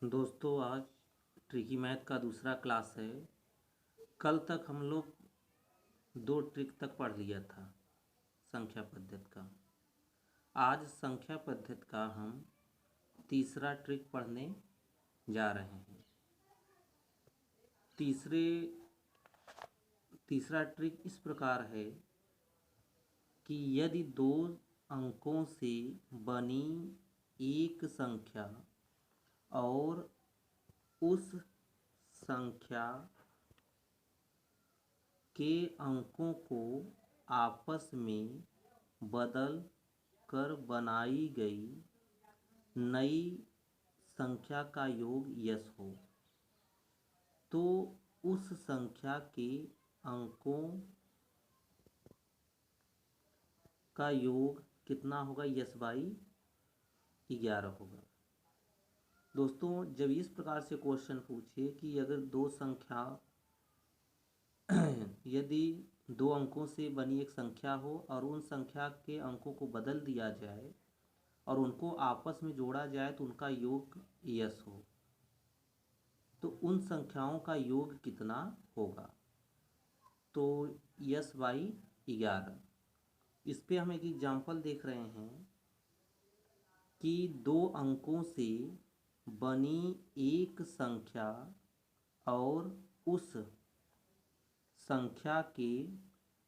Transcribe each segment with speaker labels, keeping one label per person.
Speaker 1: दोस्तों, आज tricky math का दूसरा क्लास है। कल तक हम लोग दो ट्रिक तक पढ़ लिया था संख्या पद्धति का। आज संख्या पद्धति का हम तीसरा ट्रिक पढ़ने जा रहे हैं। तीसरा ट्रिक इस प्रकार है कि यदि दो अंकों से बनी एक संख्या और उस संख्या के अंकों को आपस में बदल कर बनाई गई नई संख्या का योग यस हो, तो उस संख्या के अंकों का योग कितना होगा? यस बाई 11 होगा। दोस्तों, जब इस प्रकार से क्वेश्चन पूछे कि अगर दो संख्या यदि दो अंकों से बनी एक संख्या हो और उन संख्या के अंकों को बदल दिया जाए और उनको आपस में जोड़ा जाए तो उनका योग यस हो, तो उन संख्याओं का योग कितना होगा? तो यस बाई 11। इस पे हम एक एग्जाम्पल देख रहे हैं कि दो अंकों से बनी एक संख्या और उस संख्या के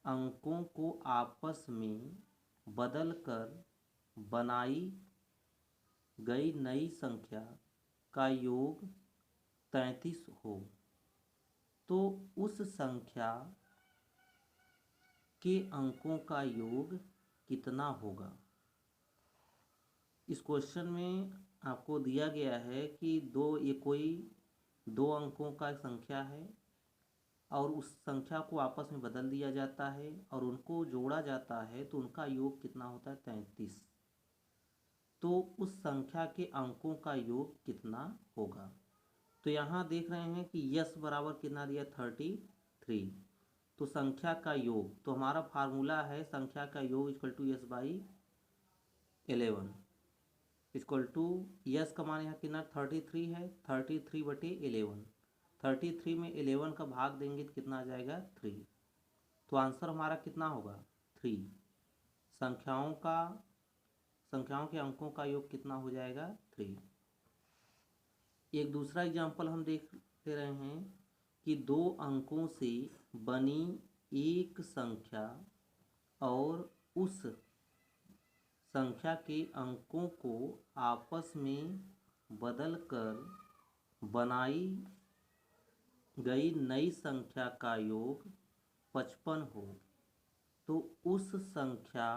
Speaker 1: अंकों को आपस में बदलकर बनाई गई नई संख्या का योग 33 हो, तो उस संख्या के अंकों का योग कितना होगा? इस क्वेश्चन में आपको दिया गया है कि कोई दो अंकों का संख्या है और उस संख्या को आपस में बदल दिया जाता है और उनको जोड़ा जाता है तो उनका योग कितना होता है? 33। तो उस संख्या के अंकों का योग कितना होगा? तो यहाँ देख रहे हैं कि यस बराबर कितना दिया? 33। तो संख्या का योग, तो हमारा फार्मूला है संख्या का योग equal to S by 11 equal to S का मान यहाँ कितना 33 है, 33/11। 33 में 11 का भाग देंगे तो कितना आ जाएगा? 3। तो आंसर हमारा कितना होगा? 3। संख्याओं के अंकों का योग कितना हो जाएगा? 3। एक दूसरा एग्जाम्पल हम देख ले रहे हैं कि दो अंकों से बनी एक संख्या और उस संख्या के अंकों को आपस में बदलकर बनाई गई नई संख्या का योग 55 हो, तो उस संख्या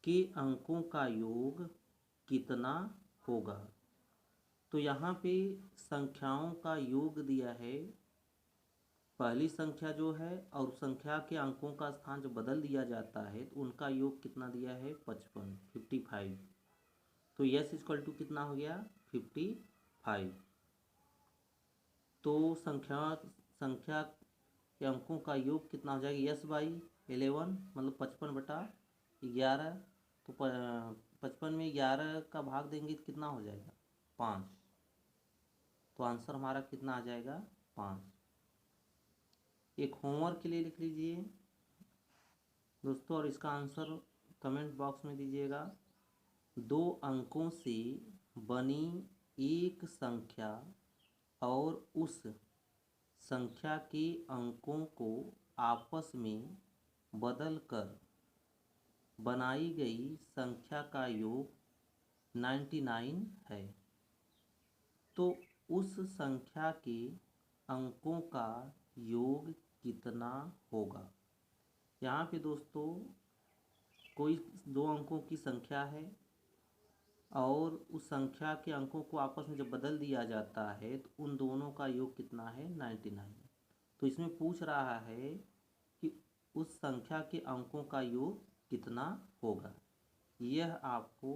Speaker 1: के अंकों का योग कितना होगा? तो यहाँ पे संख्याओं का योग दिया है, पहली संख्या जो है और संख्या के अंकों का स्थान जो बदल दिया जाता है तो उनका योग कितना दिया है? 55। तो यस इक्वल टू कितना हो गया? 55। तो संख्या के अंकों का योग कितना हो जाएगा? यस बाई 11 मतलब 55/11। तो 55 में 11 का भाग देंगे तो कितना हो जाएगा? 5। तो आंसर हमारा कितना आ जाएगा? 5। एक होमवर्क के लिए लिख लीजिए दोस्तों, और इसका आंसर कमेंट बॉक्स में दीजिएगा। दो अंकों से बनी एक संख्या और उस संख्या के अंकों को आपस में बदलकर बनाई गई संख्या का योग 99 है, तो उस संख्या के अंकों का योग कितना होगा? यहाँ पे दोस्तों कोई दो अंकों की संख्या है और उस संख्या के अंकों को आपस में जब बदल दिया जाता है तो उन दोनों का योग कितना है? 99। तो इसमें पूछ रहा है कि उस संख्या के अंकों का योग कितना होगा। यह आपको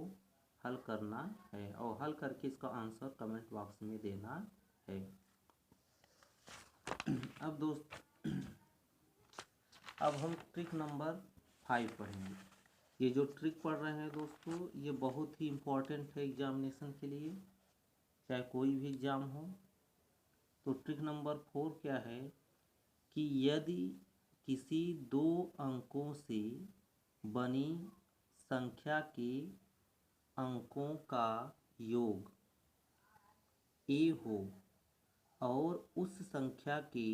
Speaker 1: हल करना है और हल करके इसका आंसर कमेंट बॉक्स में देना है। अब हम ट्रिक नंबर 5 पढ़ेंगे। ये जो ट्रिक पढ़ रहे हैं दोस्तों, ये बहुत ही इम्पोर्टेंट है एग्जामिनेशन के लिए। चाहे कोई भी एग्ज़ाम हो। तो ट्रिक नंबर 4 क्या है कि यदि किसी दो अंकों से बनी संख्या के अंकों का योग a हो और उस संख्या के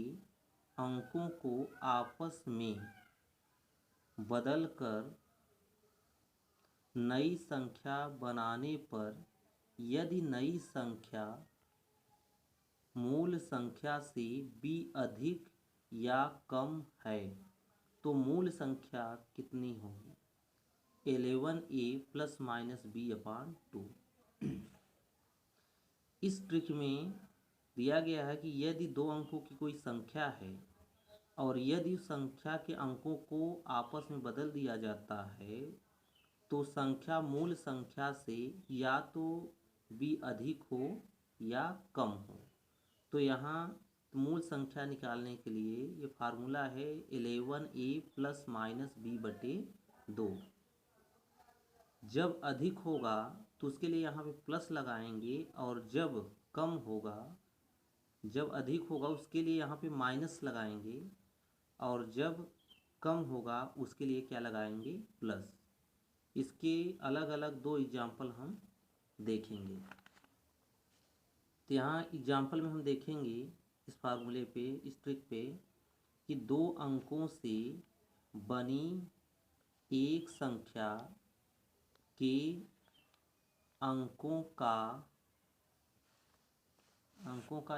Speaker 1: अंकों को आपस में बदलकर नई संख्या बनाने पर यदि नई संख्या मूल संख्या से b अधिक या कम है तो मूल संख्या कितनी होगी? 11a plus minus b/2। इस ट्रिक में दिया गया है कि यदि दो अंकों की कोई संख्या है और यदि उस संख्या के अंकों को आपस में बदल दिया जाता है तो संख्या मूल संख्या से या तो b अधिक हो या कम हो। तो यहाँ मूल संख्या निकालने के लिए ये फार्मूला है 11a प्लस माइनस b/2। जब अधिक होगा तो उसके लिए यहाँ पे प्लस लगाएंगे और जब कम होगा, जब अधिक होगा उसके लिए यहाँ पे माइनस लगाएंगे और जब कम होगा उसके लिए क्या लगाएंगे? प्लस। इसके अलग अलग दो एग्जाम्पल हम देखेंगे। तो यहाँ एग्जाम्पल में हम देखेंगे इस फार्मूले पे, इस ट्रिक पे, कि दो अंकों से बनी एक संख्या के अंकों का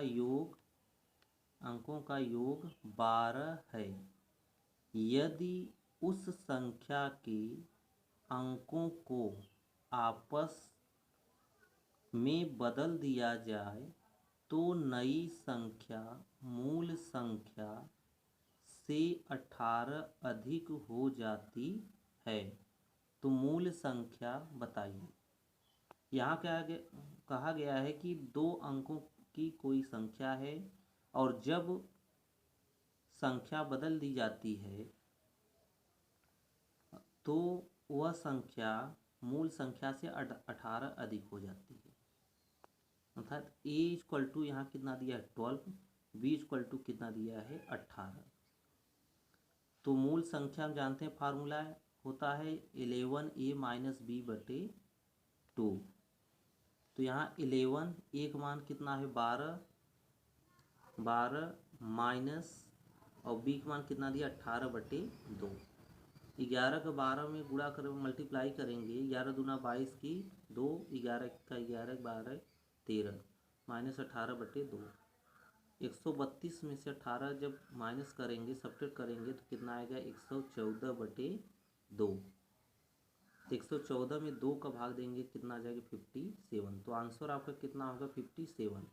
Speaker 1: योग 12 है। यदि उस संख्या के अंकों को आपस में बदल दिया जाए तो नई संख्या मूल संख्या से 18 अधिक हो जाती है। तो मूल संख्या बताइए। यहाँ क्या कहा गया है कि दो अंकों की कोई संख्या है और जब संख्या बदल दी जाती है तो वह संख्या मूल संख्या से 18 अधिक हो जाती है। अर्थात a इक्वल टू यहाँ कितना दिया है 12, b इक्वल टू कितना दिया है 18। तो मूल संख्या हम जानते हैं फार्मूला होता है 11a माइनस b/2। तो यहाँ 11 एक मान कितना है 12 माइनस और b का मान कितना दिया 18/2। 11 का 12 में गुणा कर मल्टीप्लाई करेंगे, 11 दूना 22 की 2, 11 का 11, 12 13 माइनस 18/2। 132 में से 18 जब माइनस करेंगे, सब्ट्रैक्ट करेंगे तो कितना आएगा 114/2। 114 में 2 का भाग देंगे कितना आ जाएगा 57। तो आंसर आपका कितना होगा 57।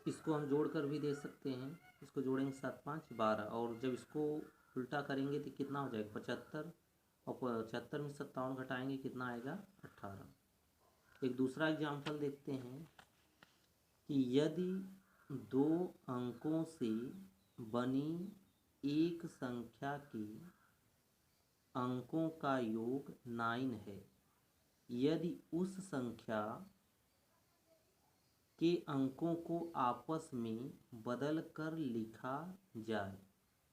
Speaker 1: इसको हम जोड़कर भी दे सकते हैं। इसको जोड़ेंगे 7 5 12 और जब इसको उल्टा करेंगे तो कितना हो जाएगा 75 और 75 में 57 घटाएंगे कितना आएगा 18। एक दूसरा एग्जाम्पल देखते हैं कि यदि दो अंकों से बनी एक संख्या के अंकों का योग 9 है। यदि उस संख्या के अंकों को आपस में बदल कर लिखा जाए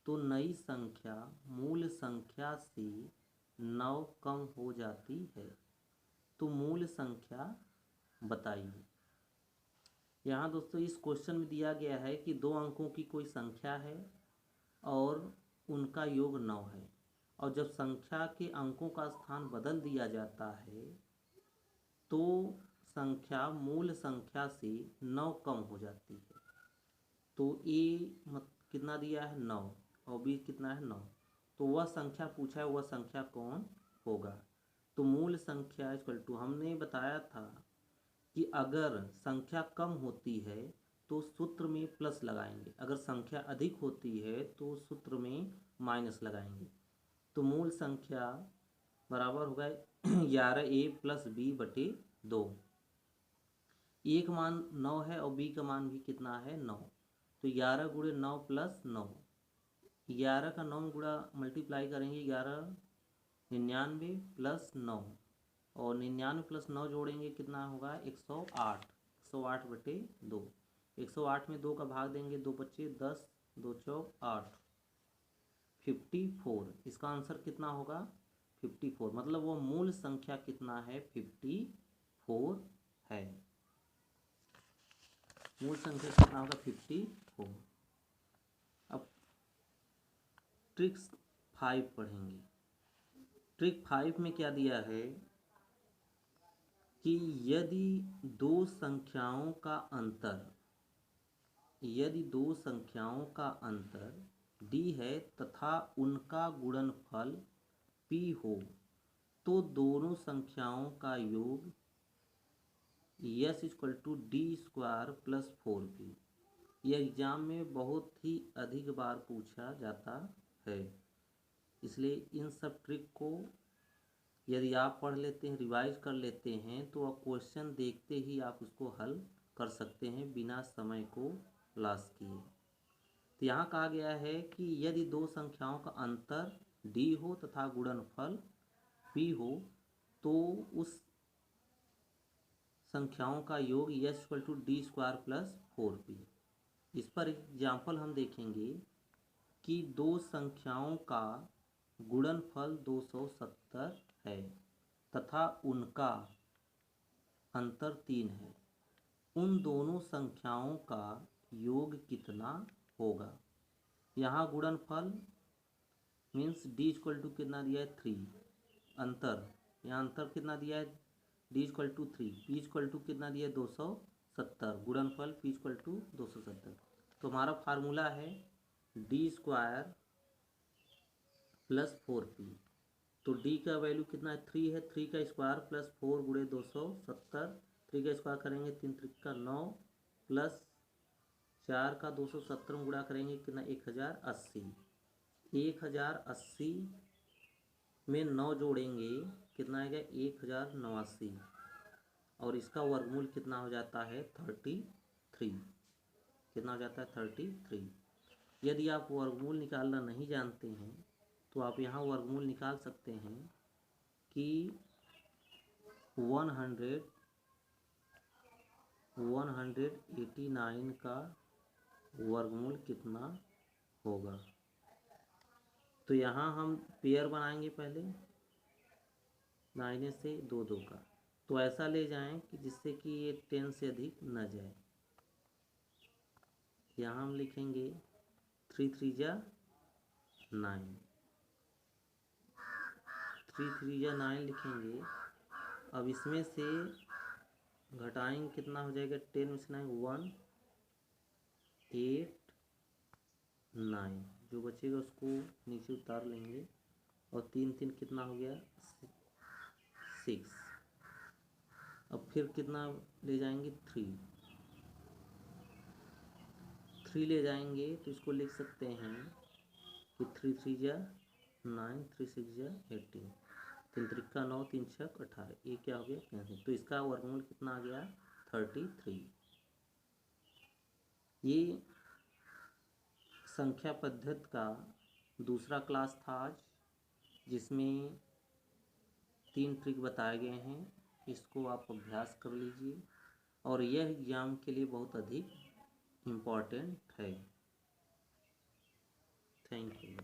Speaker 1: तो नई संख्या मूल संख्या से 9 कम हो जाती है। तो मूल संख्या बताइए। यहाँ दोस्तों इस क्वेश्चन में दिया गया है कि दो अंकों की कोई संख्या है और उनका योग 9 है और जब संख्या के अंकों का स्थान बदल दिया जाता है तो संख्या मूल संख्या से 9 कम हो जाती है। तो a कितना दिया है 9 और b कितना है 9। तो वह संख्या पूछा है, वह संख्या कौन होगा? तो मूल संख्या इक्वल टू हमने बताया था कि अगर संख्या कम होती है तो सूत्र में प्लस लगाएंगे, अगर संख्या अधिक होती है तो सूत्र में माइनस लगाएंगे। तो मूल संख्या बराबर होगा 11a प्लस b/2। a का मान 9 है और b का मान भी कितना है 9। तो 11 गुणे 9 प्लस 9, 11 का 9 गुणा मल्टीप्लाई करेंगे 11 99 प्लस 9 और 99 प्लस 9 जोड़ेंगे कितना होगा 108। 108/2। 108 में 2 का भाग देंगे, 2 बच्चे 10, 2 चौक 8, 54। इसका आंसर कितना होगा 54। मतलब वो मूल संख्या कितना है 54 है। मूल संख्या कितना होगा 54। अब ट्रिक्स 5 पढ़ेंगे। ट्रिक 5 में क्या दिया है कि यदि दो संख्याओं का अंतर d है तथा उनका गुणनफल p हो तो दोनों संख्याओं का योग s = d² + 4p। यह एग्जाम में बहुत ही अधिक बार पूछा जाता है, इसलिए इन सब ट्रिक को यदि आप पढ़ लेते हैं, रिवाइज कर लेते हैं, तो आप क्वेश्चन देखते ही आप उसको हल कर सकते हैं बिना समय को लॉस किए। तो यहाँ कहा गया है कि यदि दो संख्याओं का अंतर d हो तथा गुणनफल p हो तो उस संख्याओं का योग s = d² + 4p। इस पर एग्जाम्पल हम देखेंगे कि दो संख्याओं का गुणनफल 270 है तथा उनका अंतर 3 है। उन दोनों संख्याओं का योग कितना होगा। यहाँ गुणनफल मीन्स d = कितना दिया है 3, अंतर यहाँ अंतर कितना दिया है d = 3, p = कितना दिया है 270, गुणनफल p = 270। तो हमारा फार्मूला है d² + 4p। तो d का वैल्यू कितना है 3 है, 3 का स्क्वायर प्लस 4 × 270, 3 का स्क्वायर करेंगे 3 × 9 प्लस 4 का 270 में गुणा करेंगे कितना 1080। 1080 में 9 जोड़ेंगे कितना आएगा 1089 और इसका वर्गमूल कितना हो जाता है 33। कितना हो जाता है 33। यदि आप वर्गमूल निकालना नहीं जानते हैं तो आप यहाँ वर्गमूल निकाल सकते हैं कि 189 का वर्गमूल कितना होगा। तो यहाँ हम पेयर बनाएंगे पहले दाहिने से 2 2 का, तो ऐसा ले जाएं कि जिससे कि ये 10 से अधिक न जाए। यहाँ हम लिखेंगे 3 3 जा 9, 3 3 जा 9 लिखेंगे। अब इसमें से घटाएंगे कितना हो जाएगा 10 में से 9 1 8 9, जो बचेगा उसको नीचे उतार लेंगे और 3 3 कितना हो गया 6। अब फिर कितना ले जाएंगे 3 ले जाएंगे तो इसको लिख सकते हैं कि 3 3 जा 9, 3 6 जा 18, 3 3 9, 3 6 18, ये क्या हो गया कैंसिल। तो इसका वर्गमूल कितना आ गया 33। ये संख्या पद्धति का दूसरा क्लास था आज, जिसमें 3 ट्रिक बताए गए हैं। इसको आप अभ्यास कर लीजिए और यह एग्जाम के लिए बहुत अधिक इम्पॉर्टेंट है। Thank you.